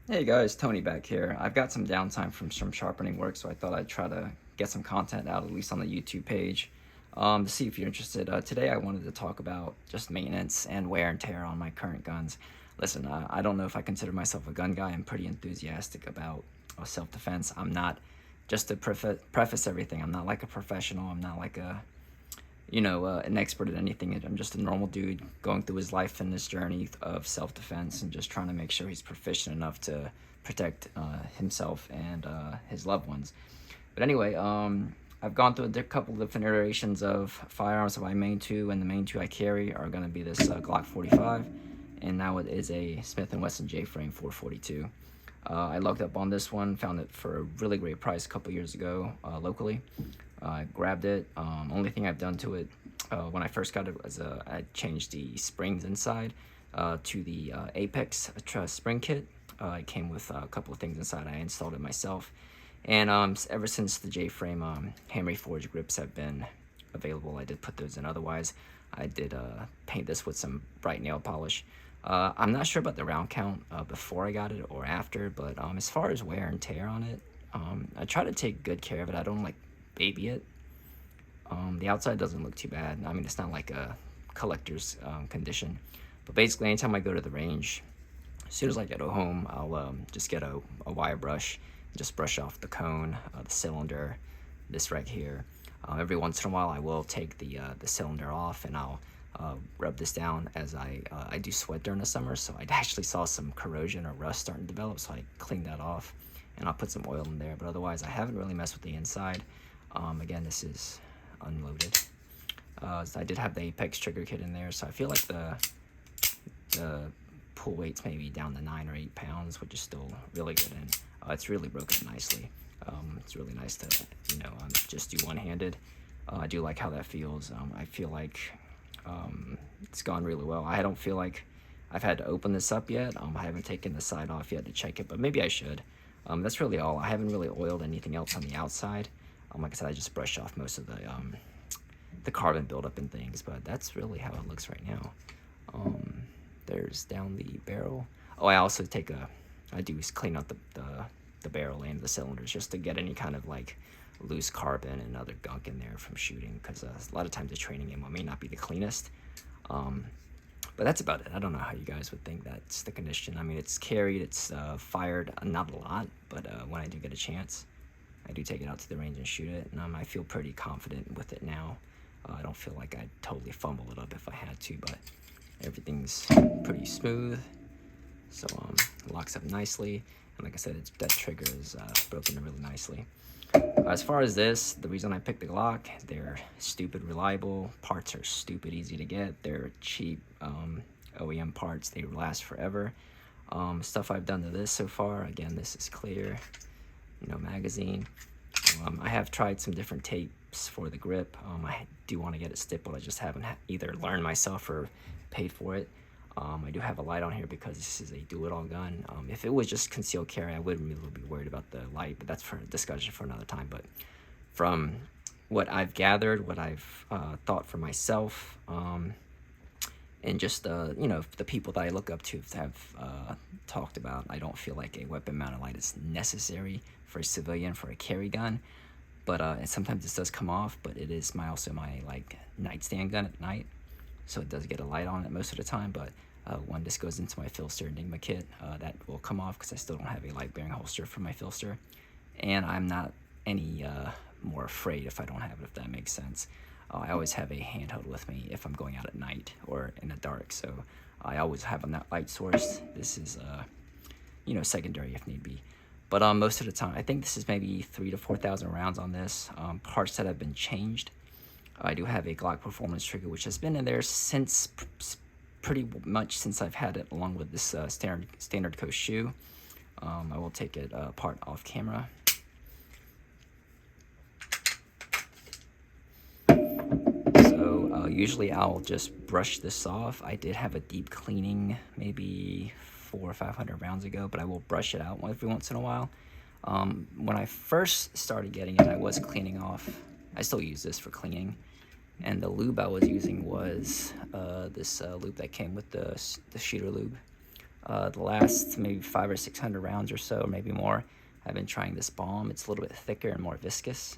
Hey guys, Tony back here. I've got some downtime from some sharpening work, so I thought I'd try to get some content out, at least on the YouTube page, to see if you're interested. Today I wanted to talk about just maintenance and wear and tear on my current guns. Listen, I don't know if I consider myself a gun guy. I'm pretty enthusiastic about self-defense. I'm not, just to preface everything, I'm not like a professional. I'm not like an expert at anything. I'm just a normal dude going through his life and this journey of self-defense and just trying to make sure he's proficient enough to protect himself and his loved ones. But anyway, I've gone through a couple different iterations of firearms. My main two and the main two I carry are going to be this Glock 45, and now it is a Smith & Wesson J-frame 442. I looked up on this one, found it for a really great price a couple years ago locally. I grabbed it. Only thing I've done to it when I first got it was I changed the springs inside to the Apex spring kit. It came with a couple of things inside. I installed it myself. And ever since the J-frame Hammery Forge grips have been available, I did put those in. Otherwise, I did paint this with some bright nail polish. I'm not sure about the round count before I got it or after, but as far as wear and tear on it, I try to take good care of it. I don't like baby it. The outside doesn't look too bad. I mean, it's not like a collector's condition. But basically, anytime I go to the range, as soon as I get home, I'll just get a wire brush, just brush off the cone, the cylinder, this right here. Every once in a while, I will take the cylinder off and I'll rub this down as I do sweat during the summer. So I actually saw some corrosion or rust starting to develop, so I cleaned that off and I'll put some oil in there. But otherwise, I haven't really messed with the inside. Again, this is unloaded. So I did have the Apex trigger kit in there, so I feel like the pull weight's maybe down to 9 or 8 pounds, which is still really good, and it's really broken nicely. It's really nice to just do one-handed. I do like how that feels. I feel like it's gone really well. I don't feel like I've had to open this up yet. I haven't taken the side off yet to check it, but maybe I should. That's really all. I haven't really oiled anything else on the outside. Like I said, I just brushed off most of the carbon buildup and things, but that's really how it looks right now. There's down the barrel. Oh, I do clean out the barrel and the cylinders just to get any kind of like loose carbon and other gunk in there from shooting, because a lot of times the training ammo may not be the cleanest. But that's about it. I don't know how you guys would think that's the condition. I mean, it's carried, it's fired, not a lot, but when I do get a chance, I do take it out to the range and shoot it, and I feel pretty confident with it now. I don't feel like I'd totally fumble it up if I had to, but everything's pretty smooth, so it locks up nicely, and like I said, that trigger is broken really nicely. As far as this, the reason I picked the Glock, they're stupid reliable, parts are stupid easy to get, they're cheap OEM parts, they last forever. Stuff I've done to this so far, again, this is clear, magazine. I have tried some different tapes for the grip. I do want to get it stippled. I just haven't either learned myself or paid for it. I do have a light on here because this is a do-it-all gun. If it was just concealed carry, I wouldn't really be worried about the light, but that's for a discussion for another time. But from what I've gathered, what I've thought for myself, and just the people that I look up to have talked about, I don't feel like a weapon-mounted light is necessary for a civilian, for a carry gun. But and sometimes this does come off, but it is also my like nightstand gun at night, so it does get a light on it most of the time. But when this goes into my Filster Enigma kit, that will come off because I still don't have a light-bearing holster for my Filster, and I'm not any more afraid if I don't have it, if that makes sense. I always have a handheld with me if I'm going out at night or in the dark, so I always have a light source. This is secondary if need be. But most of the time, I think this is maybe 3,000 to 4,000 rounds on this. Parts that have been changed. I do have a Glock Performance trigger, which has been in there since pretty much since I've had it, along with this standard coast shoe. I will take it apart off camera. So usually I'll just brush this off. I did have a deep cleaning maybe 400 or 500 rounds ago, but I will brush it out every once in a while. When I first started getting it, I was cleaning off. I still use this for cleaning, and the lube I was using was this lube that came with the shooter lube. The last maybe 500 or 600 rounds or so, maybe more, I've been trying this balm. It's a little bit thicker and more viscous.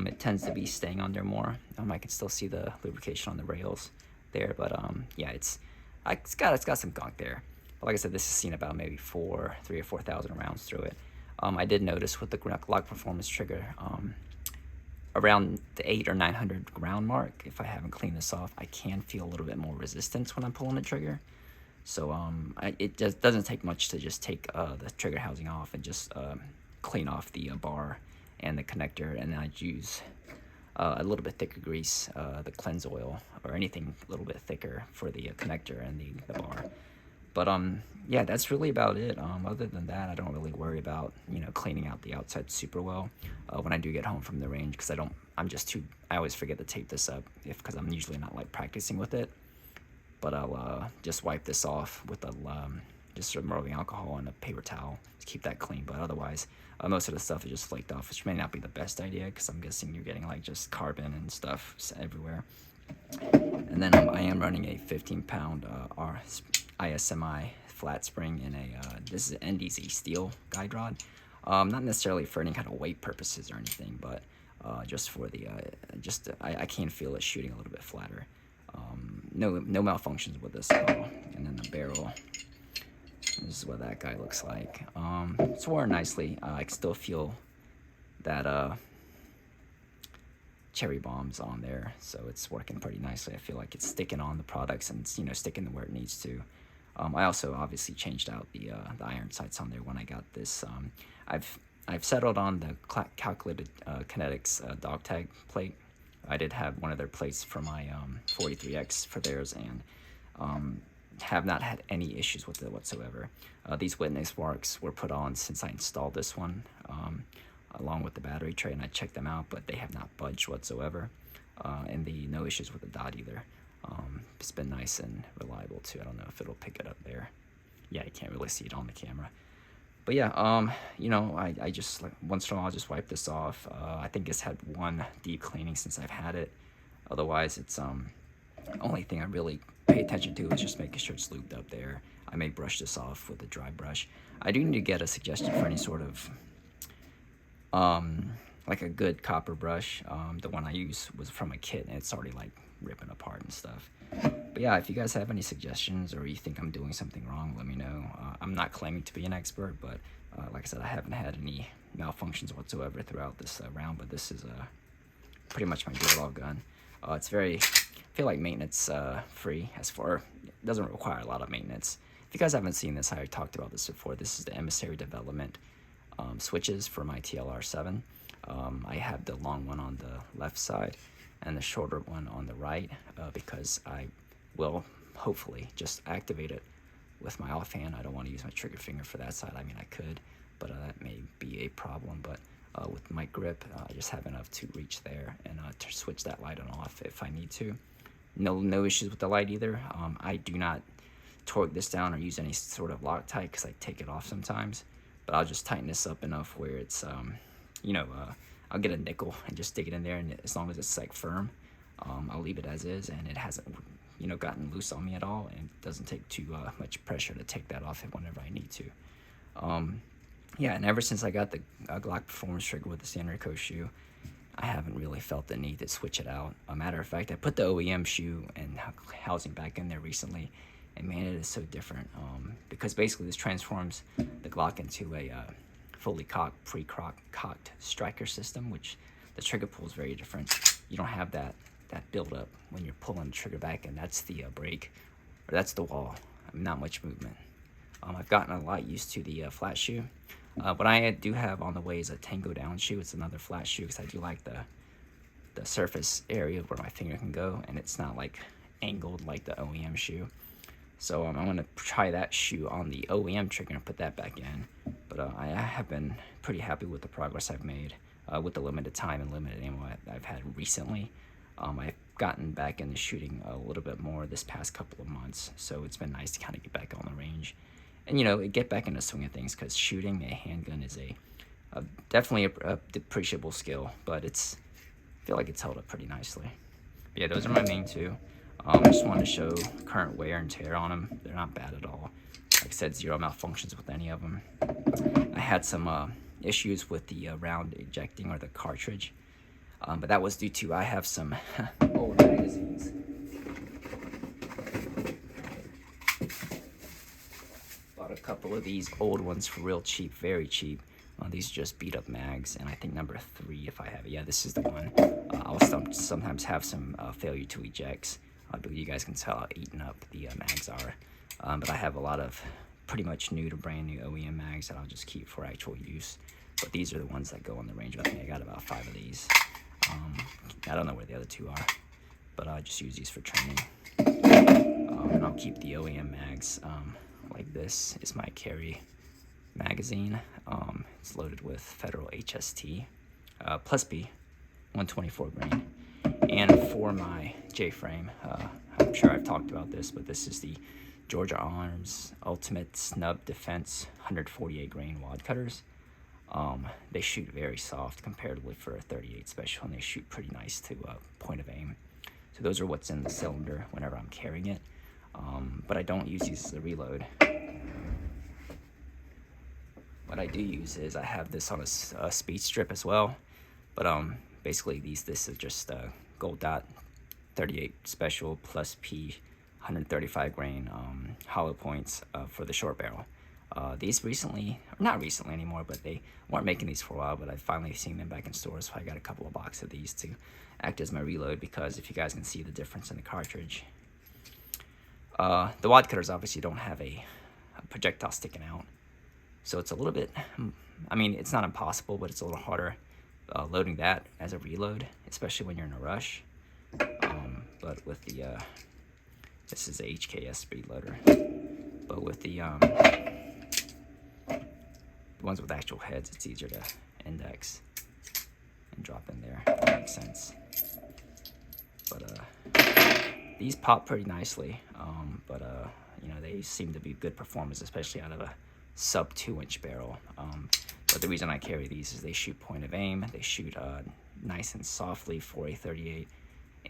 It tends to be staying on there more. I can still see the lubrication on the rails there, but yeah, it's got some gunk there. But like I said, this has seen about maybe 3,000 or 4,000 rounds through it. I did notice with the Glock Performance trigger, around the 800 or 900 round mark, if I haven't cleaned this off, I can feel a little bit more resistance when I'm pulling the trigger. So it just doesn't take much to just take the trigger housing off and just clean off the bar and the connector, and then I'd use a little bit thicker grease, the cleanse oil, or anything a little bit thicker for the connector and the bar. But yeah, that's really about it. Other than that, I don't really worry about cleaning out the outside super well when I do get home from the range, because I always forget to tape this up because I'm usually not like practicing with it. But I'll just wipe this off with just some rubbing alcohol and a paper towel to keep that clean. But otherwise, most of the stuff is just flaked off, which may not be the best idea because I'm guessing you're getting like just carbon and stuff everywhere. And then I am running a 15-pound ISMI flat spring in this is an NDZ steel guide rod. Not necessarily for any kind of weight purposes or anything, but just for the I can feel it shooting a little bit flatter. No malfunctions with this at all. And then the barrel, this is what that guy looks like. It's worn nicely. I can still feel that cherry bombs on there, so it's working pretty nicely. I feel like it's sticking on the products and it's sticking where it needs to. I also obviously changed out the iron sights on there when I got this. I've settled on the calculated kinetics dog tag plate. I did have one of their plates for my 43X for theirs, and have not had any issues with it whatsoever. These witness marks were put on since I installed this one, along with the battery tray, and I checked them out, but they have not budged whatsoever, and no issues with the dot either. It's been nice and reliable too. I don't know if it'll pick it up there. Yeah, you can't really see it on the camera. But yeah, I just like once in a while I'll just wipe this off. I think it's had one deep cleaning since I've had it. Otherwise, it's only thing I really pay attention to is just making sure it's lubed up there. I may brush this off with a dry brush. I do need to get a suggestion for any sort of like a good copper brush. The one I use was from a kit and it's already like ripping apart and stuff. But yeah, if you guys have any suggestions or you think I'm doing something wrong, let me know. I'm not claiming to be an expert, but like I said, I haven't had any malfunctions whatsoever throughout this round, but this is pretty much my do-it-all gun. It's I feel like maintenance free it doesn't require a lot of maintenance. If you guys haven't seen this, I talked about this before. This is the Emissary Development switches for my TLR7. I have the long one on the left side and the shorter one on the right because I will hopefully just activate it with my offhand. I don't want to use my trigger finger for that side. I mean, I could, but that may be a problem. But with my grip, I just have enough to reach there and to switch that light on off if I need to. No issues with the light either. I do not torque this down or use any sort of Loctite because I take it off sometimes. But I'll just tighten this up enough where it's, I'll get a nickel and just stick it in there, and as long as it's like firm, I'll leave it as is, and it hasn't, gotten loose on me at all, and it doesn't take too much pressure to take that off whenever I need to. Yeah, and ever since I got the Glock Performance trigger with the San Rico shoe, I haven't really felt the need to switch it out. A matter of fact, I put the OEM shoe and housing back in there recently, and man, it is so different because basically this transforms the Glock into a fully cocked, pre-cocked striker system, which the trigger pull is very different. You don't have that build up when you're pulling the trigger back, and that's the brake, or that's the wall. Not much movement. I've gotten a lot used to the flat shoe. What I do have on the way is a Tango down shoe. It's another flat shoe because I do like the surface area where my finger can go, and it's not like angled like the OEM shoe. So I'm going to try that shoe on the OEM trigger and put that back in. But I have been pretty happy with the progress I've made with the limited time and limited ammo I've had recently. I've gotten back into shooting a little bit more this past couple of months, so it's been nice to kind of get back on the range and get back into swing of things, because shooting a handgun is definitely a depreciable skill, but I feel like it's held up pretty nicely. But yeah, those are my main two. I just wanted to show current wear and tear on them. They're not bad at all. Like I said, zero malfunctions with any of them. I had some issues with the round ejecting or the cartridge, but that was due to I have some old magazines. Bought a couple of these old ones for real cheap, very cheap. These are just beat up mags, and I think number 3, if I have it. Yeah, this is the one. I'll sometimes have some failure to ejects. But you guys can tell how eaten up the mags are. But I have a lot of pretty much new to brand new OEM mags that I'll just keep for actual use. But these are the ones that go on the range with me. I got about 5 of these. I don't know where the other 2 are, but I just use these for training. And I'll keep the OEM mags. Like this is my carry magazine. It's loaded with Federal HST plus B, 124 grain. And for my J-frame, I'm sure I've talked about this, but this is the Georgia Arms Ultimate Snub Defense 148 grain wad cutters. They shoot very soft comparatively for a 38 special, and they shoot pretty nice to point of aim. So those are what's in the cylinder whenever I'm carrying it. But I don't use these as a reload. What I do use is I have this on a speed strip as well. But basically this is just gold dot 38 special plus P 135 grain hollow points for the short barrel. These recently, or not recently anymore, but they weren't making these for a while, but I've finally seen them back in stores, so I got a couple of boxes of these to act as my reload, because if you guys can see the difference in the cartridge. The wad cutters obviously don't have a projectile sticking out, so it's a little bit, I mean, it's not impossible, but it's a little harder loading that as a reload, especially when you're in a rush. But with the, this is a HKS speed loader, but with the ones with actual heads, it's easier to index and drop in there. That makes sense. But these pop pretty nicely, but you know, they seem to be good performance, especially out of a sub 2-inch barrel. But the reason I carry these is they shoot point of aim, they shoot nice and softly for a 38,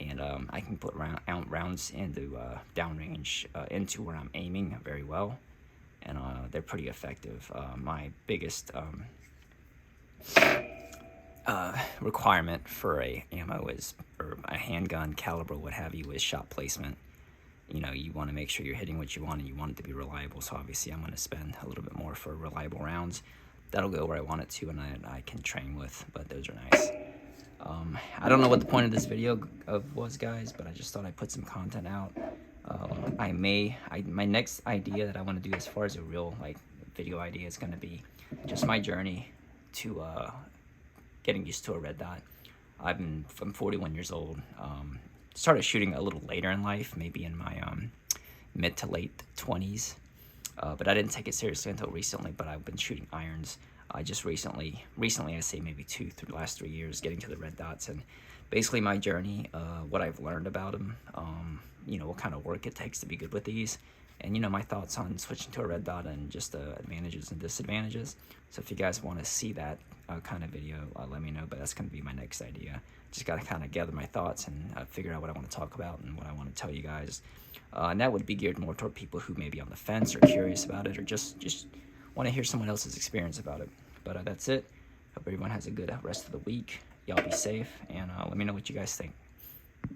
and I can put rounds into downrange into where I'm aiming very well, and they're pretty effective. My biggest requirement for a ammo is, or a handgun caliber, what have you, is shot placement. You know, you want to make sure you're hitting what you want, and you want it to be reliable. So obviously I'm going to spend a little bit more for reliable rounds. That'll go where I want it to, and I can train with, but those are nice. I don't know what the point of this video was, guys, but I just thought I'd put some content out. My next idea that I want to do as far as a real video idea is going to be just my journey to getting used to a red dot. I'm 41 years old. Started shooting a little later in life, maybe in my mid to late 20s, but I didn't take it seriously until recently. But I've been shooting irons just recently I say maybe through the last 3 years, getting to the red dots, and basically my journey, what I've learned about them, you know, what kind of work it takes to be good with these, and you know, my thoughts on switching to a red dot and just the advantages and disadvantages. So if you guys want to see that kind of video, let me know. But that's going to be my next idea. Just got to kind of gather my thoughts and figure out what I want to talk about and what I want to tell you guys. And that would be geared more toward people who may be on the fence or curious about it, or just want to hear someone else's experience about it. But that's it. Hope everyone has a good rest of the week. Y'all be safe, and let me know what you guys think.